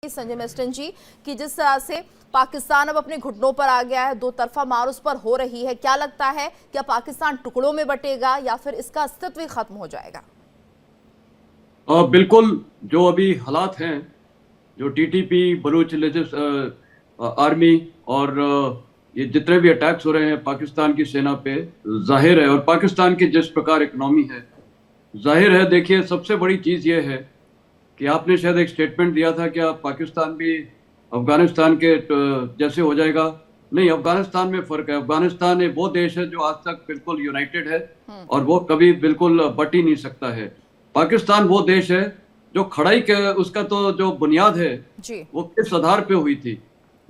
Sanjay Meston जी कि जिस तरह से पाकिस्तान अब अपने घुटनों पर आ गया है, दो तरफा मार उस पर हो रही है, क्या लगता है क्या पाकिस्तान टुकड़ों में बटेगा या फिर इसका अस्तित्व ही खत्म हो जाएगा? बिल्कुल। जो अभी हालात हैं, जो टीटीपी बलूच आर्मी और ये जितने भी अटैक्स हो रहे हैं पाकिस्तान की सेना पे, जाहिर है, और पाकिस्तान की जिस प्रकार इकोनॉमी है, जाहिर है। देखिए, सबसे बड़ी चीज ये है कि आपने शायद एक स्टेटमेंट दिया था कि आप पाकिस्तान भी अफगानिस्तान के जैसे हो जाएगा। नहीं, अफगानिस्तान में फर्क है। अफगानिस्तान एक वो देश है जो आज तक बिल्कुल यूनाइटेड है और वो कभी बिल्कुल बट ही नहीं सकता है। पाकिस्तान वो देश है जो खड़ाई के उसका तो जो बुनियाद है जी। वो किस आधार पे हुई थी,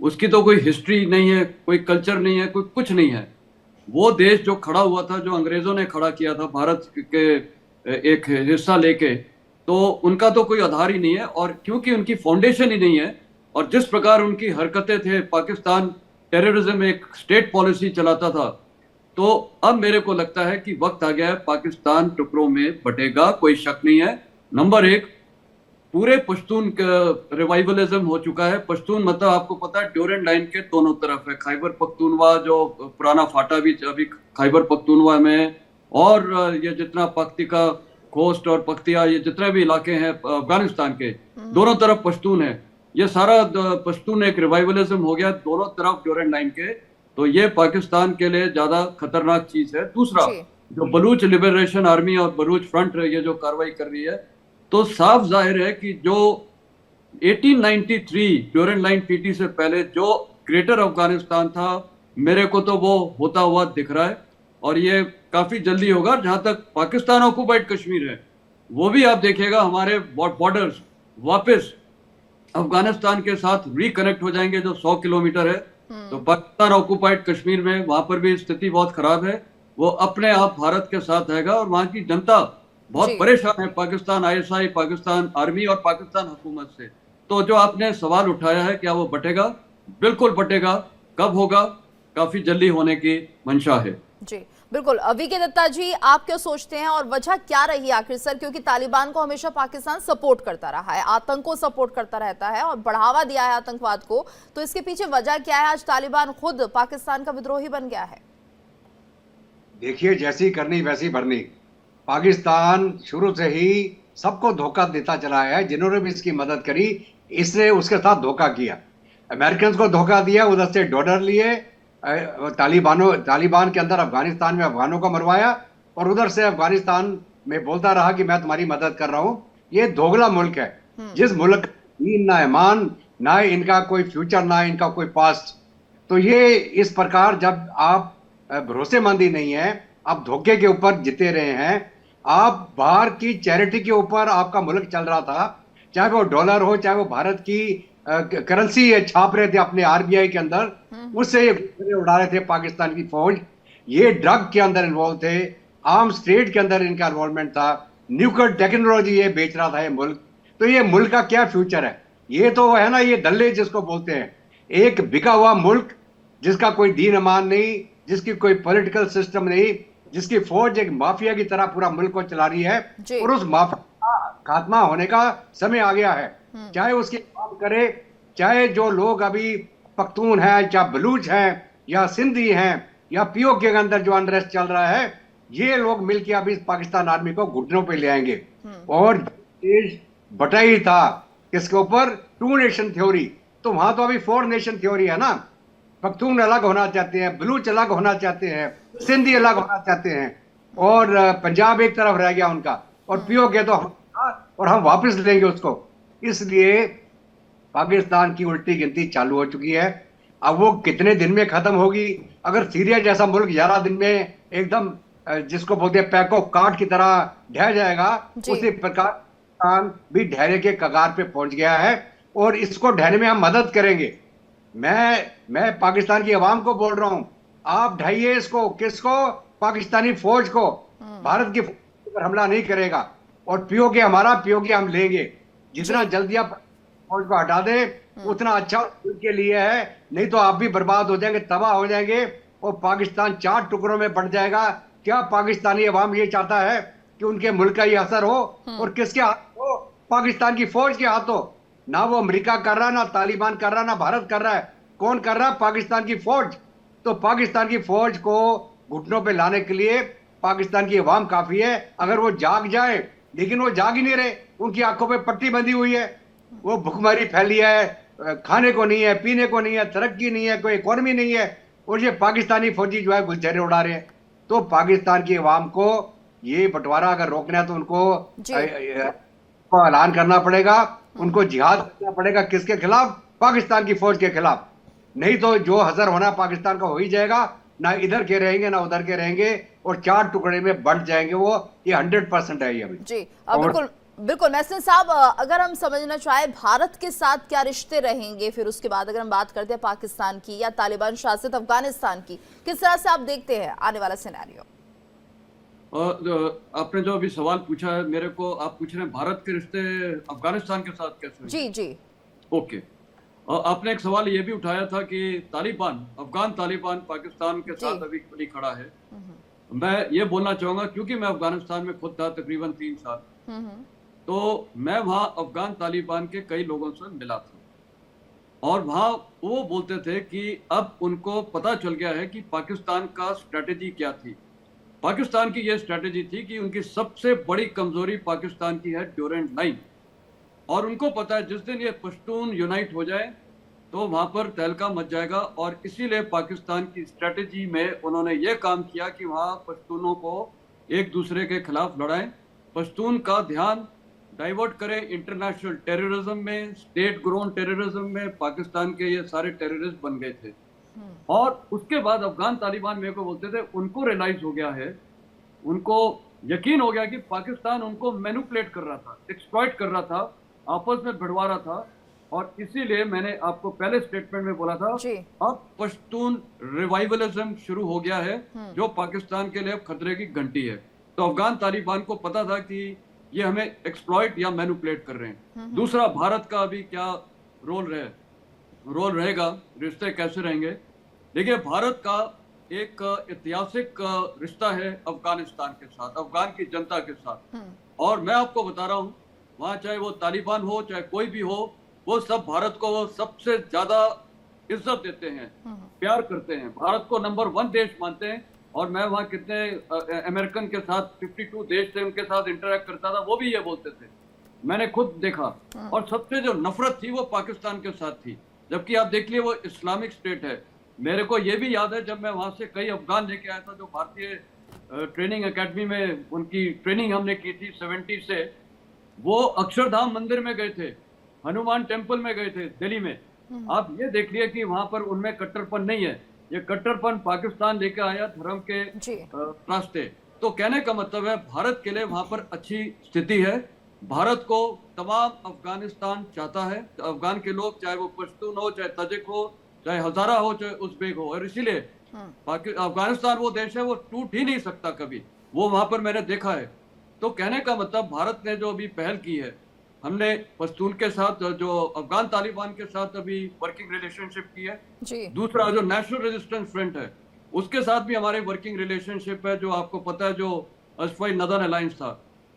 उसकी तो कोई हिस्ट्री नहीं है, कोई कल्चर नहीं है, कोई कुछ नहीं है। वो देश जो खड़ा हुआ था, जो अंग्रेजों ने खड़ा किया था भारत के एक हिस्सा लेके, तो उनका तो कोई आधार ही नहीं है। और क्योंकि उनकी फाउंडेशन ही नहीं है और जिस प्रकार उनकी हरकतें थे, पाकिस्तान टेररिज्म एक स्टेट पॉलिसी चलाता था, तो अब मेरे को लगता है कि वक्त आ गया है, पाकिस्तान टुकड़ों में बटेगा, कोई शक नहीं है। नंबर एक, पूरे पश्तून का रिवाइवलिज्म हो चुका है। पश्तून मतलब आपको पता है ड्यूरेंट लाइन के दोनों तरफ है। खैबर पख्तूनवा जो पुराना फाटा भी अभी खैबर पख्तूनवा में है, और ये जितना पख्तिका कोस्ट और पख्तिया, ये जितने भी इलाके हैं अफगानिस्तान के, दोनों तरफ पश्तून है। ये सारा पश्तून एक रिवाइवलिज्म हो गया दोनों तरफ ड्यूरेंट लाइन के। तो ये पाकिस्तान के लिए ज्यादा खतरनाक चीज है। दूसरा, जी। जो बलूच लिबरेशन आर्मी और बलूच फ्रंट ये जो कार्रवाई कर रही है, तो साफ जाहिर है कि जो 1893 ड्यूरेंट लाइन पीटी से पहले जो ग्रेटर अफगानिस्तान था, मेरे को तो वो होता हुआ दिख रहा है। और ये काफी जल्दी होगा। जहां तक पाकिस्तान ऑक्युपाइड कश्मीर है, वो भी आप देखिएगा हमारे बॉर्डर्स वापस अफगानिस्तान के साथ रिकनेक्ट हो जाएंगे, जो 100 किलोमीटर है। तो पाकिस्तान ऑक्युपाइड कश्मीर में वहां पर भी स्थिति बहुत खराब है। वो अपने आप भारत के साथ आएगा और वहां की जनता बहुत जी। परेशान है पाकिस्तान आईएसआई, पाकिस्तान आर्मी और पाकिस्तान हुकूमत से। तो जो आपने सवाल उठाया है क्या वो बटेगा, बिल्कुल बटेगा। कब होगा? काफी जल्दी होने की मंशा है। जी बिल्कुल। वी.के. दत्ता जी, आप क्या सोचते हैं और वजह क्या रही आखिर सर? क्योंकि तालिबान को हमेशा पाकिस्तान सपोर्ट करता रहा है, आतंक को सपोर्ट करता रहता है और बढ़ावा दिया है आतंकवाद को, तो इसके पीछे वजह क्या है? आज तालिबान खुद पाकिस्तान का विद्रोही बन गया है। देखिए, जैसी करनी वैसी भरनी। पाकिस्तान शुरू से ही सबको धोखा देता चला है। जिन्होंने भी इसकी मदद करी, इसने उसके साथ धोखा किया। अमेरिकन को धोखा दिया, उधर से डॉलर लिए, तालिबान के अंदर अफगानिस्तान में अफगानों को मरवाया, और उधर से अफगानिस्तान में बोलता रहा कि मैं तुम्हारी मदद कर रहा हूं। ये दोगला मुल्क है। जिस मुल्क का दीन ना ईमान, ना इनका कोई फ्यूचर, ना इनका कोई पास्ट। तो ये इस प्रकार जब आप भरोसेमंदी नहीं है, आप धोखे के ऊपर जीते रहे हैं, आप बाहर की चैरिटी के ऊपर आपका मुल्क चल रहा था, चाहे वो डॉलर हो, चाहे वो भारत की करेंसी छाप रहे थे अपने आरबीआई के अंदर, उससे ये उड़ा रहे थे पाकिस्तान की फौज। ये ड्रग के अंदर इन्वॉल्व थे, आर्म्स ट्रेड के अंदर इनका इन्वॉल्वमेंट था, न्यूक्लियर टेक्नोलॉजी ये बेच रहा था ये मुल्क। तो ये मुल्क का क्या फ्यूचर है? ये तो है ना, ये दल्ले जिसको बोलते हैं, एक बिका हुआ मुल्क जिसका कोई दीन ईमान नहीं, जिसकी कोई पॉलिटिकल सिस्टम नहीं, जिसकी फौज एक माफिया की तरह पूरा मुल्क को चला रही है। और उस माफिया का खात्मा होने का समय आ गया है। चाहे उसकी बात करे, चाहे जो लोग अभी पख्तून है, चाहे बलूच हैं, या सिंधी हैं, या पीओके के अंदर जो अनरेस्ट चल रहा है, ये लोग मिलकर अभी पाकिस्तान आर्मी को घुटनों पे ले आएंगे। और देश बटा ही था किसके ऊपर? 2 नेशन थ्योरी। तो वहां तो अभी 4 नेशन थ्योरी है ना। पख्तून अलग होना चाहते हैं, बलूच अलग होना चाहते हैं, सिंधी अलग होना चाहते हैं, और पंजाब एक तरफ रह गया उनका, और पीओके तो और हम वापस लेंगे उसको। इसलिए पाकिस्तान की उल्टी गिनती चालू हो चुकी है। अब वो कितने दिन में खत्म होगी? अगर सीरिया जैसा मुल्क 11 दिन में एकदम जिसको बोलते हैं पैको काट की तरह ढह जाएगा, उसी प्रकार पाकिस्तान भी ढहने के कगार पे पहुंच गया है, और इसको ढहने में हम मदद करेंगे। मैं पाकिस्तान की आवाम को बोल रहा हूं, आप ढाइए इसको। किसको? पाकिस्तानी फौज को। भारत की फौज पर हमला नहीं करेगा, और पीओके हमारा, पीओके हम लेंगे। जितना जल्दी आप फौज को हटा दे उतना अच्छा उनके लिए है। नहीं तो आप भी बर्बाद हो जाएंगे, तबाह हो जाएंगे, और पाकिस्तान 4 टुकड़ों में बंट जाएगा। क्या पाकिस्तानी अवाम ये चाहता है कि उनके मुल्क का ये असर हो? और किसके हाथ हो? पाकिस्तान की फौज के हाथों। ना वो अमेरिका कर रहा, ना तालिबान कर रहा, ना भारत कर रहा है। कौन कर रहा है? पाकिस्तान की फौज। तो पाकिस्तान की फौज को घुटनों पे लाने के लिए पाकिस्तान की अवाम काफी है। अगर वो जाग जाए, लेकिन वो जाग ही नहीं रहे, उनकी आंखों पे पट्टी बंधी हुई है, वो भुखमरी फैली है, खाने को नहीं है, पीने को नहीं है, तरक्की नहीं है, कोई इकोनॉमी नहीं है, और ये पाकिस्तानी फौजी जो है गुलछरे उड़ा रहे हैं। तो पाकिस्तान की अवाम को ये बंटवारा अगर रोकना है तो उनको जी को ऐलान करना पड़ेगा, उनको जिहाद करना पड़ेगा। किसके खिलाफ? पाकिस्तान की फौज के खिलाफ। नहीं तो जो हजर होना पाकिस्तान का हो ही जाएगा, ना इधर के रहेंगे ना उधर के रहेंगे, और चार टुकड़े में बंट जाएंगे वो। ये 100% है ये अभी। जी बिल्कुल बिल्कुल। महसिन साहब, अगर हम समझना चाहे भारत के साथ क्या रिश्ते रहेंगे, फिर उसके बाद अगर हम बात करते हैं पाकिस्तान की या तालिबान शासित अफगानिस्तान की, किस तरह से आप देखते हैं आने वाला सिनेरियो? आपने जो अभी सवाल पूछा है मेरे को, आप पूछ रहे हैं भारत के रिश्ते अफगानिस्तान के साथ कैसे होंगे? जी जी ओके। आपने एक सवाल ये भी उठाया था कि तालिबान, अफगान तालिबान पाकिस्तान के साथ अभी नहीं खड़ा है। मैं ये बोलना चाहूंगा, क्योंकि मैं अफगानिस्तान में खुद था तकरीबन 3 साल, तो मैं वहाँ अफगान तालिबान के कई लोगों से मिला था, और वहाँ वो बोलते थे कि अब उनको पता चल गया है कि पाकिस्तान का स्ट्रेटेजी क्या थी। पाकिस्तान की ये स्ट्रेटेजी थी कि उनकी सबसे बड़ी कमजोरी पाकिस्तान की है ड्यूरेंट लाइन, और उनको पता है जिस दिन ये पश्तून यूनाइट हो जाए तो वहां पर तहलका मच जाएगा, और इसीलिए पाकिस्तान की स्ट्रेटेजी में उन्होंने ये काम किया कि वहां पश्तूनों को एक दूसरे के खिलाफ लड़ाएं, पश्तून का ध्यान डाइवर्ट करें इंटरनेशनल टेररिज्म में, स्टेट ग्रोन टेररिज्म में। पाकिस्तान के ये सारे टेररिस्ट बन गए थे। और उसके बाद अफगान तालिबान मेरे को बोलते थे उनको रियलाइज हो गया है, उनको यकीन हो गया कि पाकिस्तान उनको मैनिपुलेट कर रहा था, एक्सप्लॉइट कर रहा था, आपस में भिड़वा रहा था। और इसीलिए मैंने आपको पहले स्टेटमेंट में बोला था, अब पश्तून रिवाइवलिज्म शुरू हो गया है, जो पाकिस्तान के लिए अब खतरे की घंटी है। तो अफगान तालिबान को पता था कि ये हमें एक्सप्लॉइट या मैनिपुलेट कर रहे हैं। दूसरा, भारत का अभी क्या रोल रहेगा, रिश्ते कैसे रहेंगे? देखिए, भारत का एक ऐतिहासिक रिश्ता है अफगानिस्तान के साथ, अफगान की जनता के साथ। और मैं आपको बता रहा हूँ, वहाँ चाहे वो तालिबान हो चाहे कोई भी हो, वो सब भारत को वो सबसे ज्यादा इज्जत देते हैं, प्यार करते हैं, भारत को नंबर 1 देश मानते हैं। और मैं वहाँ कितने अमेरिकन के साथ 52 देश थे, उनके साथ इंटरेक्ट करता था, वो भी ये बोलते थे, मैंने खुद देखा। और सबसे जो नफरत थी वो पाकिस्तान के साथ थी, जबकि आप देख लिए वो इस्लामिक स्टेट है। मेरे को ये भी याद है जब मैं वहाँ से कई अफगान लेके आया था जो भारतीय ट्रेनिंग एकेडमी में उनकी ट्रेनिंग हमने की थी 70 से, वो अक्षरधाम मंदिर में गए थे, हनुमान टेम्पल में गए थे दिल्ली में। आप ये देख लिए कि वहां पर उनमें कट्टरपन नहीं है, ये कट्टरपन पाकिस्तान लेकर आया धर्म के रास्ते। तो कहने का मतलब है भारत के लिए वहां पर अच्छी स्थिति है, भारत को तमाम अफगानिस्तान चाहता है, अफगान के लोग, चाहे वो पश्तून हो, चाहे तजिक हो, चाहे हजारा हो, चाहे उज़्बेक हो। और इसीलिए अफगानिस्तान वो देश है, वो टूट ही नहीं सकता कभी, वो वहां पर मैंने देखा है। तो कहने का मतलब भारत ने जो अभी पहल की है, हमने पश्तून के साथ, जो अफगान तालिबान के साथ अभी वर्किंग रिलेशनशिप की है। दूसरा, जो नेशनल रेजिस्टेंस फ्रंट है, उसके साथ भी हमारे वर्किंग रिलेशनशिप है, जो आपको पता है, जो असफाई नदन अलायंस था।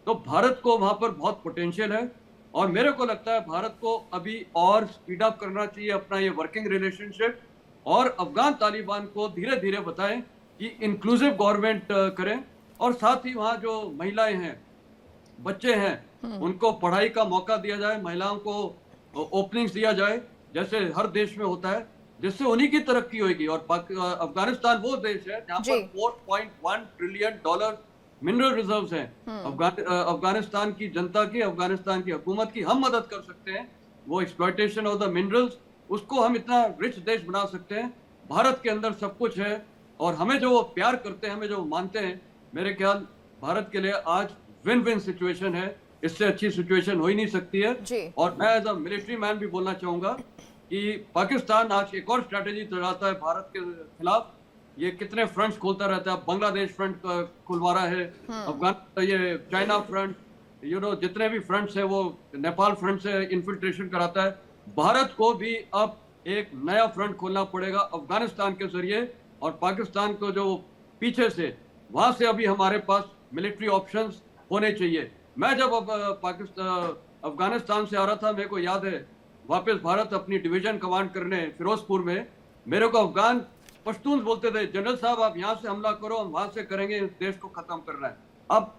तो भारत को वहां पर बहुत पोटेंशियल है, और मेरे को लगता है भारत को अभी और स्पीड अप करना चाहिए अपना ये वर्किंग रिलेशनशिप, और अफगान तालिबान को धीरे धीरे बताएं कि इंक्लूसिव गवर्नमेंट करें, और साथ ही वहाँ जो महिलाएं हैं, बच्चे हैं, उनको पढ़ाई का मौका दिया जाए, महिलाओं को ओपनिंग्स दिया जाए जैसे हर देश में होता है, जिससे उन्हीं की तरक्की होगी। और अफगानिस्तान वो देश है जहाँ पर $4.1 ट्रिलियन मिनरल रिजर्व्स हैं। अफगानिस्तान की जनता की, अफगानिस्तान की हुकूमत की हम मदद कर सकते हैं, वो एक्सप्लॉयटेशन ऑफ द मिनरल्स, उसको हम इतना रिच देश बना सकते हैं। भारत के अंदर सब कुछ है, और हमें जो वो प्यार करते हैं, हमें जो मानते हैं, मेरे ख्याल भारत के लिए आज विन विन सिचुएशन है, इससे अच्छी सिचुएशन हो ही नहीं सकती है। और मैं एज अ मिलिट्री मैन भी बोलना चाहूंगा कि पाकिस्तान आज एक और स्ट्रैटेजी चलाता है भारत के खिलाफ, ये कितने फ्रंट्स खोलता रहता है, बांग्लादेश फ्रंट खुलवा रहा है, अफगान, ये चाइना फ्रंट, जितने भी फ्रंट्स है, वो नेपाल फ्रंट से इन्फिल्ट्रेशन कराता है। भारत को भी अब एक नया फ्रंट खोलना पड़ेगा अफगानिस्तान के जरिए, और पाकिस्तान को जो पीछे से, वहां से अभी हमारे पास मिलिट्री ऑप्शंस होने चाहिए। मैं जब पाकिस्तान अफगानिस्तान से आ रहा था, मेरे को याद है वापस भारत अपनी डिवीजन कमांड करने फिरोजपुर में, मेरे को अफगान पश्तून बोलते थे, जनरल साहब आप यहाँ से हमला करो, हम वहां से करेंगे, इस देश को खत्म करना है। अब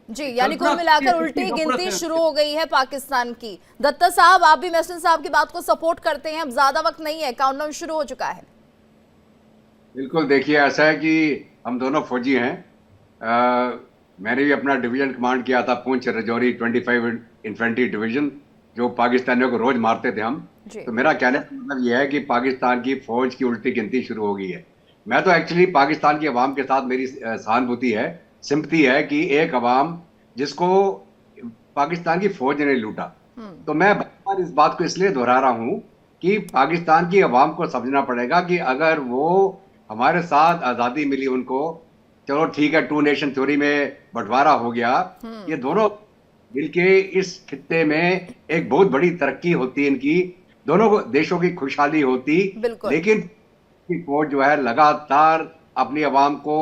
जी, यानी कुल मिलाकर उल्टी गिनती शुरू हो गई है पाकिस्तान की। दत्ता साहब, आप भी महसून साहब की बात को सपोर्ट करते हैं, अब ज्यादा वक्त नहीं है, काउंटडाउन शुरू हो चुका है। बिल्कुल, देखिए ऐसा है कि हम दोनों फौजी हैं। मैंने भी अपना डिवीजन कमांड किया था, पुंछ रजौरी 25 इन्फेंट्री डिवीजन, जो पाकिस्तानियों को रोज मारते थे हम। तो मेरा कहने का मतलब यह है कि पाकिस्तान की फौज की उल्टी गिनती शुरू हो गई है। मैं तो एक्चुअली पाकिस्तान की अवाम के साथ मेरी सहानुभूति है, सिंपैथी है कि एक अवाम जिसको पाकिस्तान की फौज ने लूटा। तो मैं बार इस बात को इसलिए दोहरा रहा हूं कि पाकिस्तान की अवाम को समझना पड़ेगा कि अगर वो हमारे साथ आज़ादी मिली उनको, चलो ठीक है, 2 नेशन थ्योरी में बंटवारा हो गया, ये दोनों मिलके इस खित्ते में एक बहुत बड़ी तरक्की होती इनकी, दोनों देशों की खुशहाली होती। लेकिन फौज जो है लगातार अपनी अवाम को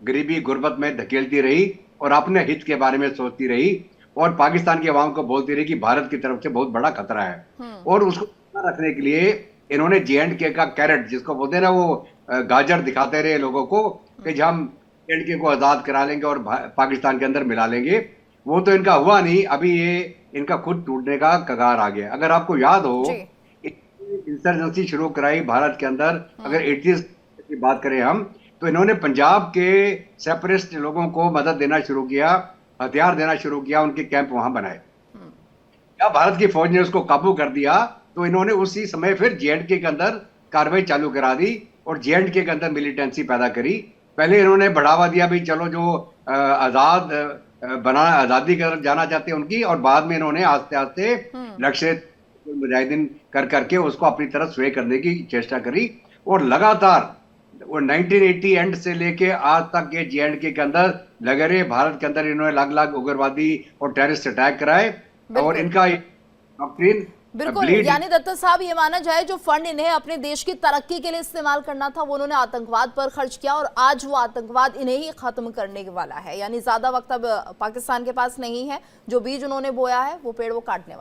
गरीबी गुर्बत में धकेलती रही और अपने हित के बारे में सोचती रही, और पाकिस्तान की अवाम को बोलती रही कि भारत की तरफ से बहुत बड़ा खतरा है। और उसको रखने के लिए इन्होंने J&K का कैरेट, जिसको बोलते हैं ना, वो गाजर दिखाते रहे लोगों को कि हम J&K को आजाद करा लेंगे और पाकिस्तान के अंदर मिला लेंगे। वो तो इनका हुआ नहीं, अभी ये इनका खुद टूटने का कगार आ गया। अगर आपको याद हो, इंसर्जेंसी शुरू कराई भारत के अंदर, अगर 80s की बात करें हम, तो इन्होंने पंजाब के सेपरेटिस्ट लोगों को मदद देना शुरू किया, हथियार देना शुरू किया, उनके कैंप वहां बनाए। जब भारत की फौज ने उसको काबू कर दिया तो इन्होंने उसी समय फिर J&K के अंदर कार्रवाई चालू करा दी और J&K के अंदर मिलिटेंसी पैदा करी। पहले इन्होंने बढ़ावा दिया भाई चलो जो आजादी की तरफ जाना चाहते हैं उनकी, और बाद में इन्होंने आस्ते आस्ते लक्ष्य मुजाहिदीन कर करके उसको अपनी तरफ स्वे करने की चेष्टा करी। और लगातार वो 1980 एंड से लेके आज तक ये J&K के अंदर लगे रहे। भारत के अंदर इन्होंने अलग अलग उग्रवादी और टेररिस्ट अटैक कराए और इनका डॉक्ट्रिन बिल्कुल, यानी दत्ता साहब ये माना जाए जो फंड इन्हें अपने देश की तरक्की के लिए इस्तेमाल करना था वो उन्होंने आतंकवाद पर खर्च किया, और आज वो आतंकवाद इन्हें ही खत्म करने वाला है। यानी ज्यादा वक्त अब पाकिस्तान के पास नहीं है, जो बीज उन्होंने बोया है वो पेड़ वो काटने वाला है।